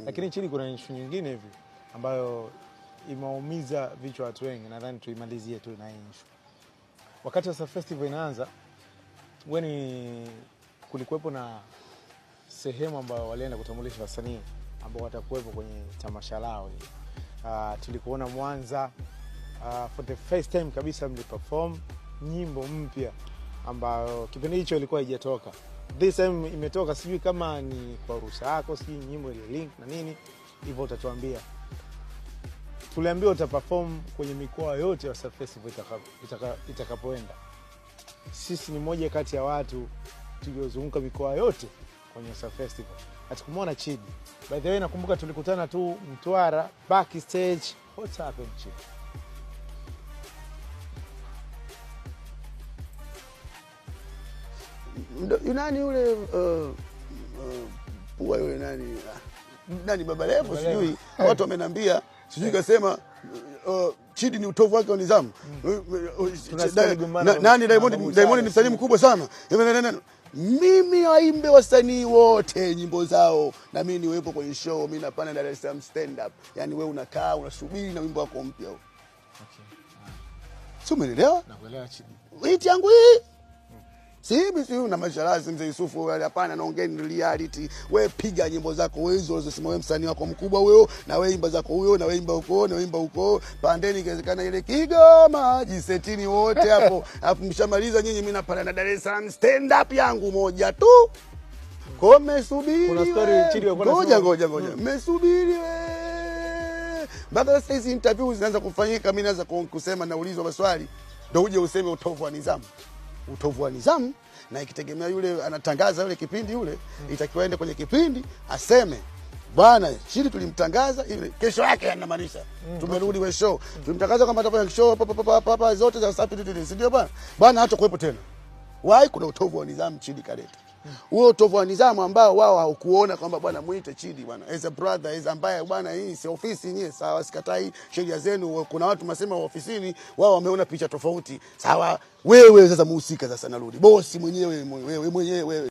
Lakini chini kuna issue nyingine hivi ambayo imeumiza vichwa watu wengi, nadhani tuimalizie tu na issue. Wakati wa festival inaanza, kulikuwepo na sehemu ambayo walienda kutambulisha wasanii ambao watakuwepo kwenye tamasha lao. Tulikuona Mwanza, for the first time kabisa mliperform nyimbo mpya ambayo kipindi hicho ilikuwa haijatoka. This time imetoka, sijui kama ni kwa ruhusa yako, sijui nyimbo ile link na nini, hivyo utatuambia. Tuliambiwa utaperform kwenye mikoa yote ya festival itakapoenda. Sisi ni moja kati ya watu tuliozunguka mikoa yote kwenye festival. Hatukumwona Chidi. By the way, nakumbuka tulikutana tu Mtwara backstage. What's happened, Chidi? Nani yule pua yule nani Baba Levo sijui watu wamenambia sijui kasema Chidi ni utovu wake wa nidhamu. Nani Diamond ni msanii mkubwa sana. Mimi waimbe wasanii wote nyimbo zao na mimi niwepo kwenye show, mimi napana Dar es Salaam stand up. Yaani wewe unakaa unasubiri na wimbo wako mpya huo. Okay. Sio umeelewa? Nakuelewa Chidi. Hiti yangu hii. Si una masharazi mzee Yusufu wale, hapana, naongea ni reality. Wewe piga nyimbo zako wewe hizo unazosema wewe msanii wako mkubwa huyo, na wewe imba zako huyo, na wewe imba huko, na wewe imba huko. Pandeni ikiwezekana ile Kigoma, jisetini wote hapo. Alafu mshamaliza nyinyi, mimi napanda na Dar es Salaam stand up yangu moja tu. Kwa mmesubiri. Kuna story Chidi wako ngoja. Mmesubiri wewe. Mpaka sasa hizi interviews zinaanza kufanyika, mimi naanza kusema naulizwa maswali. Ndio uje useme utovu wa nidhamu. Utovu wa nidhamu, na ikitegemea yule anatangaza yule kipindi yule, itakiwa ende kwenye kipindi aseme bwana Chidi tulimtangaza ile, kesho yake anamaanisha tumerudi we show, tulimtangaza kama atafanya show papa zote za safi si ndio bwana hata kuepo tena. Why? Kuna utovu wa nidhamu Chidi kaleta. Huo utovu wa nidhamu ambao wao hawakuona kwamba bwana muite Chidi bwana as a brother, as ambaye bwana hii si ofisi yenyewe, sawa, sikatai sheria zenu. Kuna watu masema ofisini wao wameona picha tofauti, sawa. Wewe sasa muhusika, sasa narudi bosi mwenyewe wewe